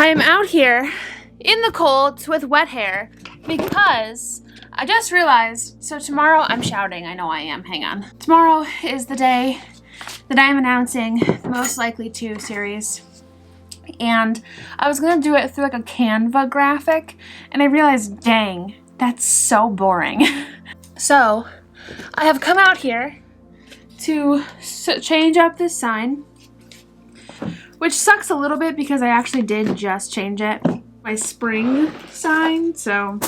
I am out here in the cold with wet hair because I just realized, so tomorrow I'm shouting, I know I am, hang on. Tomorrow is the day that I am announcing the Most Likely To series. And I was gonna do it through like a Canva graphic, and I realized, dang, that's so boring. So I have come out here to change up this sign, which sucks a little bit because I actually did just change it. My spring sign, so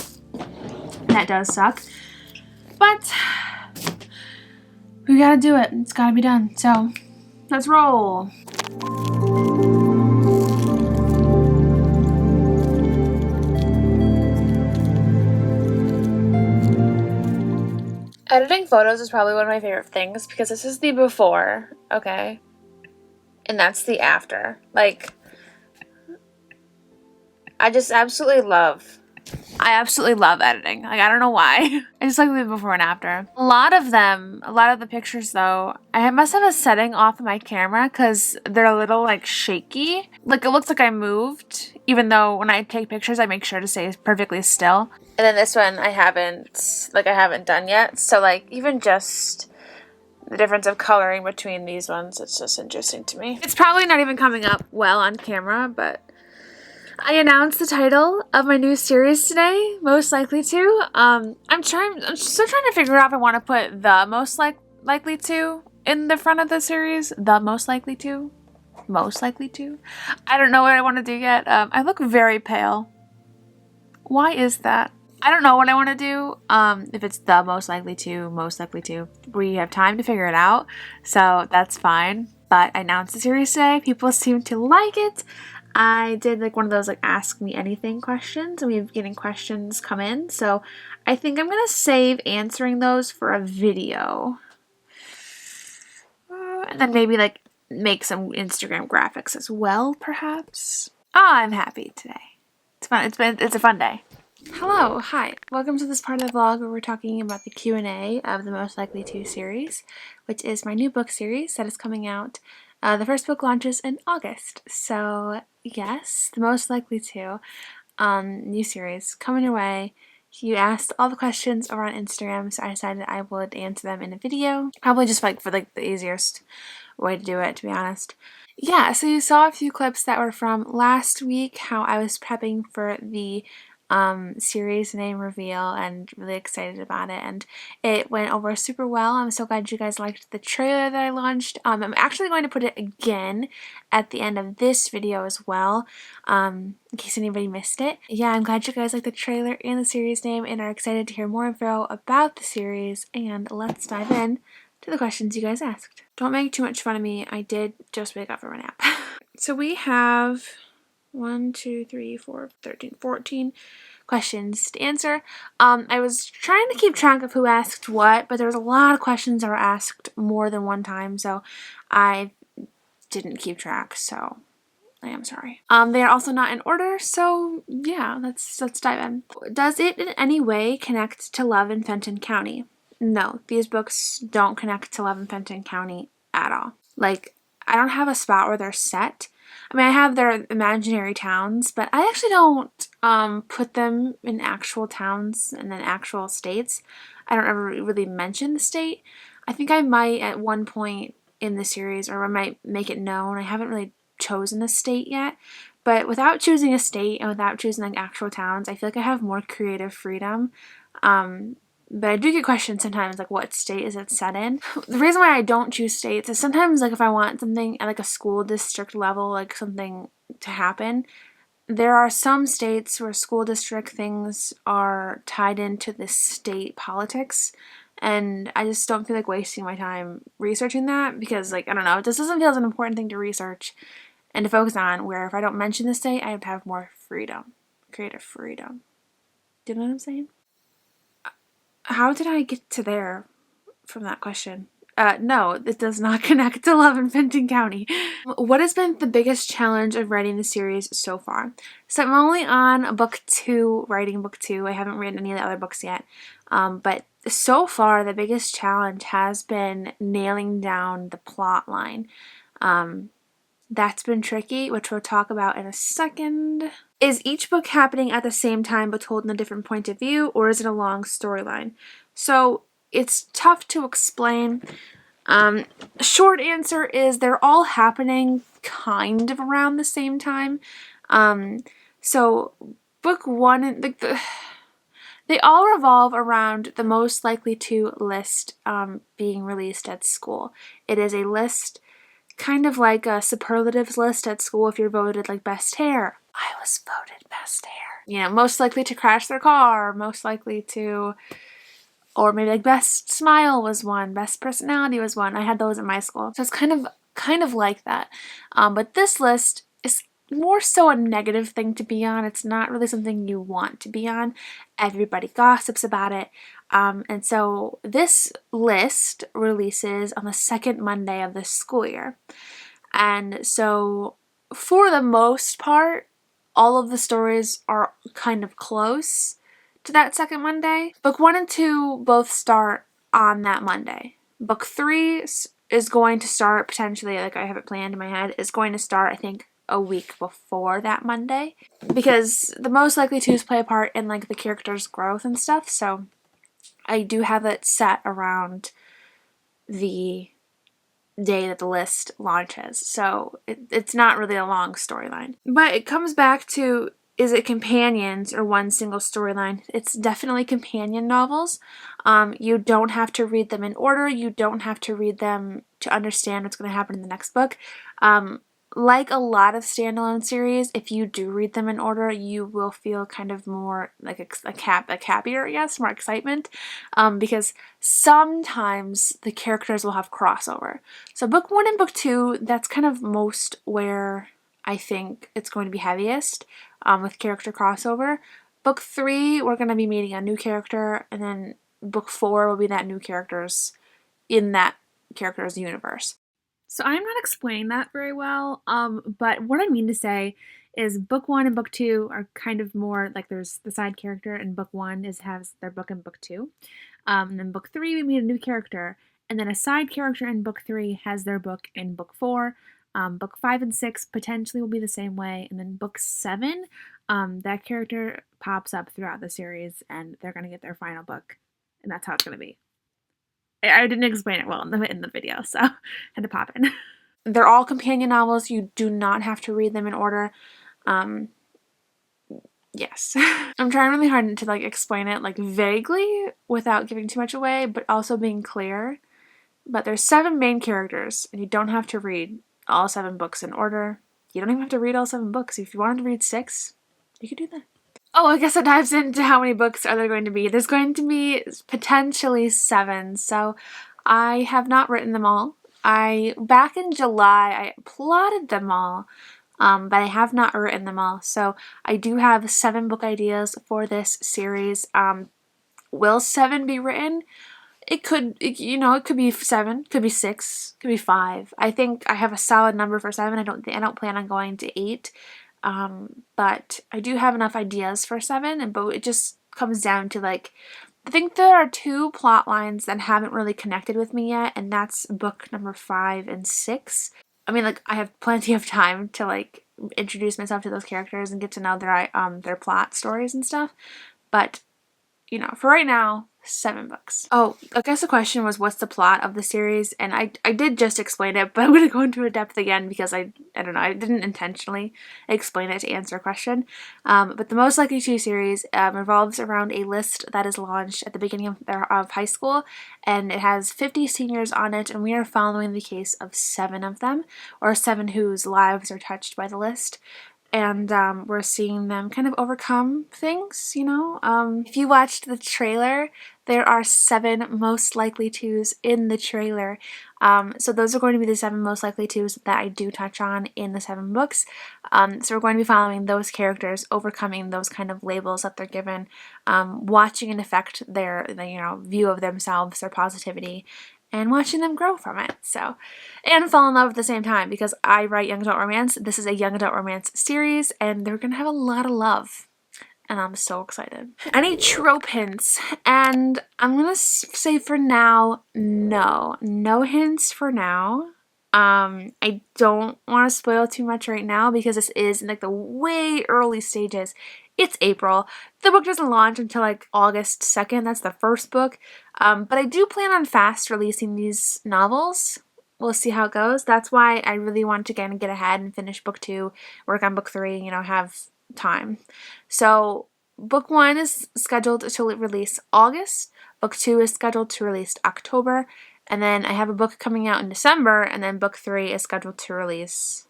that does suck. But we gotta do it. It's gotta be done. So let's roll. Editing photos is probably one of my favorite things because this is the before, okay? And that's the after. Like, I absolutely love editing. Like, I don't know why. I just like the before and after. A lot of the pictures though, I must have a setting off of my camera because they're a little like shaky. Like, it looks like I moved, even though when I take pictures, I make sure to stay perfectly still. And then this one I haven't done yet. So like, even just the difference of coloring between these ones, it's just interesting to me. It's probably not even coming up well on camera, but I announced the title of my new series today, Most Likely To. I'm still trying to figure out if I want to put the most likely to in the front of the series. The most likely to. Most likely to. I don't know what I want to do yet. I look very pale. Why is that? I don't know what I want to do. If it's the most likely to. We have time to figure it out, so that's fine. But I announced the series today. People seem to like it. I did like one of those like ask me anything questions, and we've getting questions come in. So I think I'm gonna save answering those for a video, and then maybe like make some Instagram graphics as well, perhaps. Oh, I'm happy today. It's fun. It's a fun day. Hello, hi. Welcome to this part of the vlog where we're talking about the Q&A of the Most Likely To series, which is my new book series that is coming out. The first book launches in August. So yes, the Most Likely To new series coming your way. You asked all the questions over on Instagram, so I decided I would answer them in a video. Probably just like for like the easiest way to do it, to be honest. Yeah, so you saw a few clips that were from last week, how I was prepping for the series name reveal and really excited about it, and it went over super well. I'm so glad you guys liked the trailer that I launched. I'm actually going to put it again at the end of this video as well, in case anybody missed it. Yeah, I'm glad you guys liked the trailer and the series name and are excited to hear more info about the series, and let's dive in to the questions you guys asked. Don't make too much fun of me. I did just wake up from a nap. So we have 1, 2, 3, 4, 13, 14 questions to answer. I was trying to keep track of who asked what, but there was a lot of questions that were asked more than one time, so I didn't keep track, so I am sorry. They are also not in order, so yeah, let's dive in. Does it in any way connect to love in Fenton County? No, these books don't connect to love in Fenton County at all. Like, I don't have a spot where they're set. I mean, I have their imaginary towns, but I actually don't put them in actual towns and then actual states. I don't ever really mention the state. I think I might at one point in the series, or I might make it known. I haven't really chosen a state yet, but without choosing a state and without choosing like actual towns, I feel like I have more creative freedom. But I do get questions sometimes, like, what state is it set in? The reason why I don't choose states is sometimes, like, if I want something at, like, a school district level, like, something to happen, there are some states where school district things are tied into the state politics, and I just don't feel like wasting my time researching that because, like, I don't know, it just doesn't feel as an important thing to research and to focus on, where if I don't mention the state, I would have more freedom, creative freedom. Do you know what I'm saying? How did I get to there from that question? No, it does not connect to love in Fenton County. What has been the biggest challenge of writing the series so far? So I'm only on book 2, writing book 2. I haven't written any of the other books yet. But so far, the biggest challenge has been nailing down the plot line. that's been tricky, which we'll talk about in a second. Is each book happening at the same time but told in a different point of view, or is it a long storyline? So it's tough to explain. Short answer is they're all happening kind of around the same time. So book one, they all revolve around the most likely to list being released at school. It is a list kind of like a superlatives list at school if you're voted like best hair. I was voted best hair. You know, most likely to crash their car, most likely to, or maybe like best smile was one, best personality was one. I had those at my school. So it's kind of like that. But this list is more so a negative thing to be on. It's not really something you want to be on. Everybody gossips about it. And so this list releases on the second Monday of the school year. And so for the most part, all of the stories are kind of close to that second Monday. Book 1 and 2 both start on that Monday. Book 3 is going to start potentially, like I have it planned in my head, is going to start, I think, a week before that Monday, because the most likely twos play a part in like the character's growth and stuff. So I do have it set around the day that the list launches. So it's not really a long storyline, but it comes back to, is it companions or one single storyline? It's definitely companion novels. You don't have to read them in order. You don't have to read them to understand what's going to happen in the next book. Like a lot of standalone series, if you do read them in order, you will feel kind of more like happier, yes, more excitement, because sometimes the characters will have crossover. So book 1 and book 2, that's kind of most where I think it's going to be heaviest, with character crossover. Book 3, we're going to be meeting a new character, and then book 4 will be that new characters in that character's universe. So I'm not explaining that very well, but what I mean to say is book 1 and book 2 are kind of more like there's the side character, and book 1 has their book in book 2. And then book 3 we meet a new character, and then a side character in book 3 has their book in book 4. Book 5 and 6 potentially will be the same way, and then book 7, that character pops up throughout the series, and they're going to get their final book, and that's how it's going to be. I didn't explain it well in the video, so I had to pop in. They're all companion novels. You do not have to read them in order. Yes. I'm trying really hard to like explain it like vaguely without giving too much away, but also being clear. But there's 7 main characters, and you don't have to read all 7 books in order. You don't even have to read all 7 books. If you wanted to read 6, you could do that. Oh, I guess it dives into how many books are there going to be. There's going to be potentially 7, so I have not written them all. Back in July, I plotted them all, but I have not written them all. So I do have 7 book ideas for this series. Will 7 be written? It could be 7, could be 6, could be 5. I think I have a solid number for 7. I don't plan on going to 8. But I do have enough ideas for 7, but it just comes down to like, I think there are 2 plot lines that haven't really connected with me yet, and that's book number 5 and 6. I mean, like, I have plenty of time to like introduce myself to those characters and get to know their plot stories and stuff, but you know, for right now, 7 books. Oh, I guess the question was what's the plot of the series, and I did just explain it, but I'm going to go into it depth again because I don't know, I didn't intentionally explain it to answer a question. But the Most Likely To series revolves around a list that is launched at the beginning of high school, and it has 50 seniors on it, and we are following the case of 7 of them, or 7 whose lives are touched by the list. And we're seeing them kind of overcome things, you know. If you watched the trailer, there are 7 most likely twos in the trailer. So those are going to be the 7 most likely twos that I do touch on in the 7 books. So we're going to be following those characters, overcoming those kind of labels that they're given, watching it affect their view of themselves, their positivity, and watching them grow from it. So, and fall in love at the same time, because I write young adult romance. This is a young adult romance series, and they're gonna have a lot of love, and I'm so excited. Any trope hints? And I'm gonna say for now, no hints for now. I don't want to spoil too much right now because this is in like the way early stages. It's April. The book doesn't launch until like August 2nd. That's the first book. But I do plan on fast releasing these novels. We'll see how it goes. That's why I really want to get ahead and finish book 2, work on book 3, you know, have time. So book 1 is scheduled to release August. Book 2 is scheduled to release October. And then I have a book coming out in December, and then book 3 is scheduled to release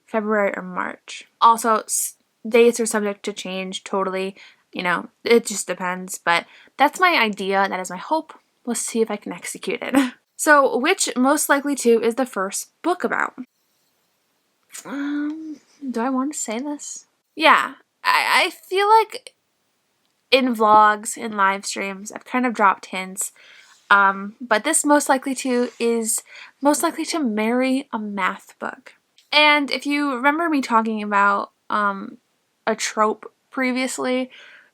February or March. Also, dates are subject to change totally. You know, it just depends. But that's my idea. That is my hope. We'll see if I can execute it. So, which most likely to is the first book about? Do I want to say this? Yeah, I feel like in vlogs, in live streams, I've kind of dropped hints. But this most likely to is most likely to marry a math book. And if you remember me talking about a trope previously,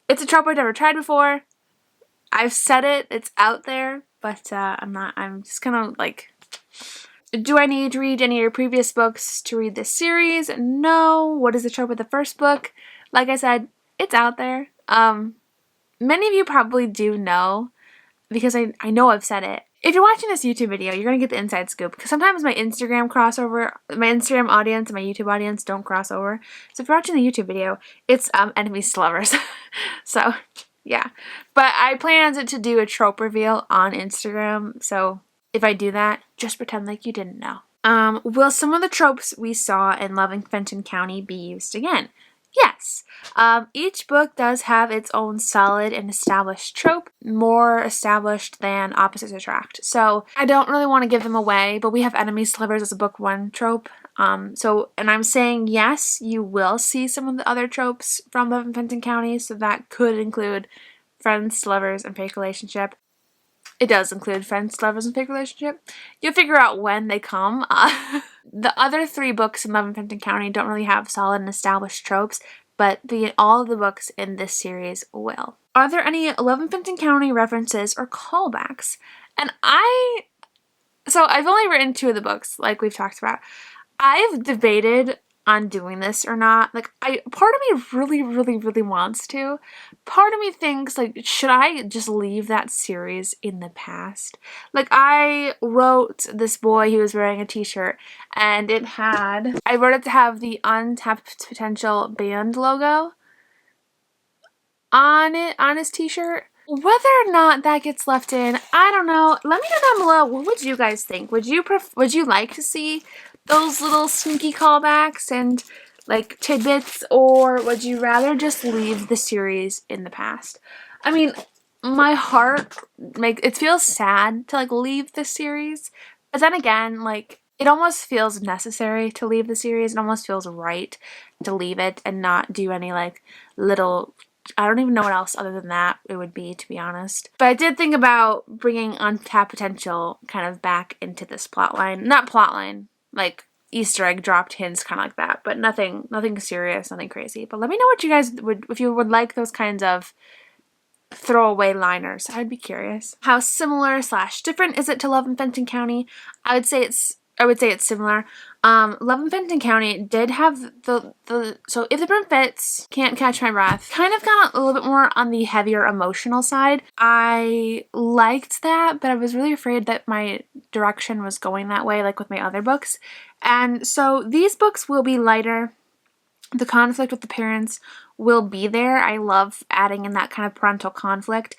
it's a trope I've never tried before. I've said it, it's out there, but I'm just gonna like, do I need to read any of your previous books to read this series? No. What is the trope of the first book? Like I said, it's out there. Many of you probably do know, because I know I've said it. If you're watching this YouTube video, you're going to get the inside scoop, because sometimes my Instagram audience and my YouTube audience don't cross over. So if you're watching the YouTube video, it's enemies to lovers. So, yeah. But I plan to do a trope reveal on Instagram, so if I do that, just pretend like you didn't know. Will some of the tropes we saw in Love in Fenton County be used again? Yes. Each book does have its own solid and established trope, more established than opposites attract. So I don't really want to give them away, but we have enemies to lovers as a book 1 trope. And I'm saying yes, you will see some of the other tropes from Love in Fenton County, so that could include friends to lovers and fake relationship. It does include friends, lovers, and fake relationship. You'll figure out when they come. The other 3 books in Love in Fenton County don't really have solid and established tropes, but all of the books in this series will. Are there any Love in Fenton County references or callbacks? And so I've only written 2 of the books, like we've talked about. I've debated on doing this or not. Like, part of me really, really, really wants to. Part of me thinks, like, should I just leave that series in the past? Like, I wrote this boy who was wearing a t-shirt, and I wrote it to have the Untapped Potential band logo on his t-shirt. Whether or not that gets left in, I don't know. Let me know down below. What would you guys think? Would you like to see those little sneaky callbacks and like tidbits, or would you rather just leave the series in the past? I mean, my heart it feels sad to like leave the series, but then again, like, it almost feels necessary to leave the series. It almost feels right to leave it and not do any like little, I don't even know what else other than that it would be, to be honest. But I did think about bringing Untapped Potential kind of back into this plotline. Not plotline, like Easter egg dropped hints, kind of like that, but nothing serious, nothing crazy. But let me know what you guys if you would like those kinds of throwaway liners. I'd be curious. How similar / different is it to Love in Fenton County? I would say it's similar. Love in Fenton County did have so If the Broom Fits, Can't Catch My Breath, kind of got a little bit more on the heavier emotional side. I liked that, but I was really afraid that my direction was going that way, like with my other books. And so these books will be lighter. The conflict with the parents will be there. I love adding in that kind of parental conflict.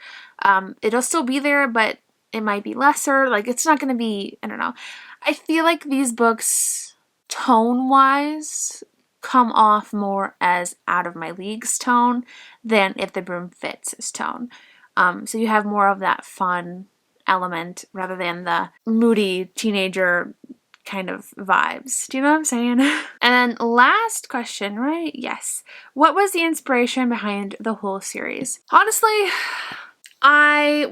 It'll still be there, but it might be lesser. Like, it's not going to be, I don't know. I feel like these books, tone-wise, come off more as Out of My League's tone than If the Broom Fits' tone. So you have more of that fun element rather than the moody teenager kind of vibes. Do you know what I'm saying? And then last question, right? Yes. What was the inspiration behind the whole series? Honestly, I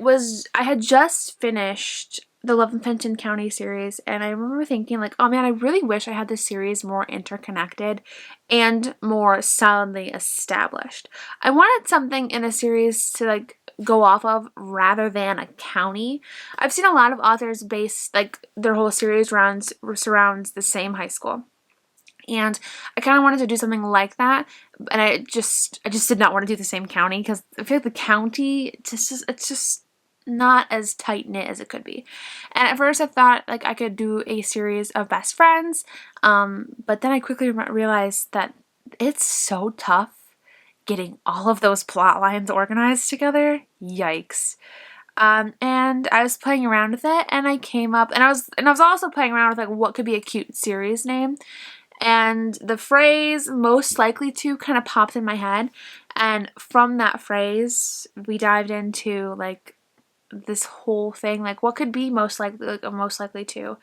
had just finished the Love in Fenton County series, and I remember thinking, like, oh man, I really wish I had this series more interconnected and more solidly established. I wanted something in a series to, like, go off of rather than a county. I've seen a lot of authors base like their whole series surrounds the same high school. And I kind of wanted to do something like that, and I just did not want to do the same county because I feel like the county it's just not as tight knit as it could be. And at first I thought like I could do a series of best friends, but then I quickly realized that it's so tough getting all of those plot lines organized together. Yikes. And I was playing around with it, and I came up, and I was also playing around with like what could be a cute series name. And the phrase "most likely to" kind of popped in my head, and from that phrase we dived into like this whole thing, like what could be most likely to.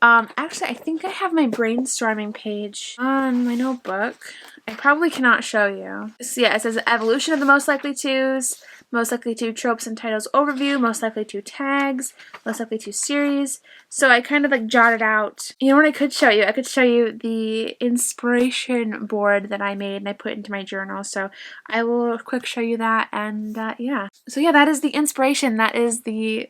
Actually, I think I have my brainstorming page on my notebook. I probably cannot show you. So yeah, it says evolution of the most likely tos, most likely to tropes and titles overview, most likely to tags, most likely to series. So I kind of like jotted out, you know what I could show you? I could show you the inspiration board that I made and I put into my journal. So I will quick show you that, and yeah. So yeah, that is the inspiration. That is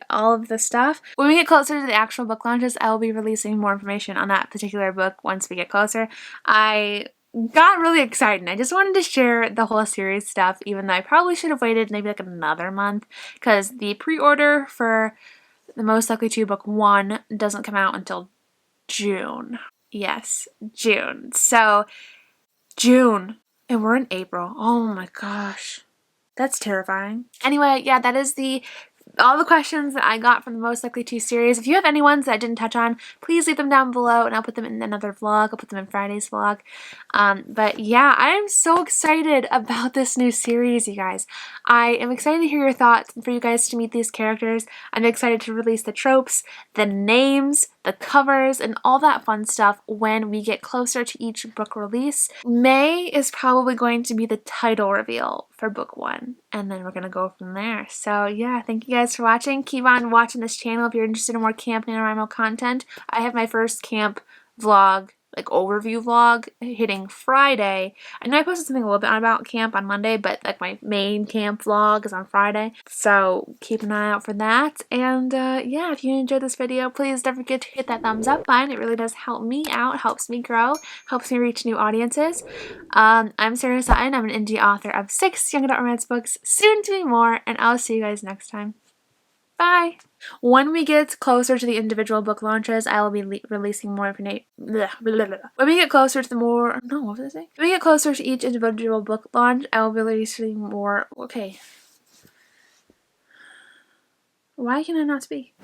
all of the stuff. When we get closer to the actual book launches, I will be releasing more information on that particular book once we get closer. I got really excited. I just wanted to share the whole series stuff, even though I probably should have waited maybe like another month, because the pre-order for the Most Likely To Book 1 doesn't come out until June. Yes, June. So, June. And we're in April. Oh my gosh. That's terrifying. Anyway, yeah, that is all the questions that I got from the Most Likely To series. If you have any ones that I didn't touch on, please leave them down below and I'll put them in another vlog. I'll put them in Friday's vlog. But yeah, I am so excited about this new series, you guys. I am excited to hear your thoughts and for you guys to meet these characters. I'm excited to release the tropes, the names, the covers, and all that fun stuff when we get closer to each book release. May is probably going to be the title reveal for book 1, and then we're gonna go from there. So yeah, thank you guys for watching. Keep on watching this channel if you're interested in more Camp NaNoWriMo content. I have my first camp vlog, like overview vlog, hitting Friday. I know I posted something a little bit about camp on Monday, but like my main camp vlog is on Friday. So keep an eye out for that. And yeah, if you enjoyed this video, please don't forget to hit that thumbs up button. It really does help me out, helps me grow, helps me reach new audiences. I'm Sarah Sutton. I'm an indie author of 6 young adult romance books, soon to be more, and I'll see you guys next time. Bye! When we get closer to the individual book launches, I will be releasing more information. When we get closer to the more... No, what was I saying? When we get closer to each individual book launch, I will be releasing more... Okay. Why can I not speak?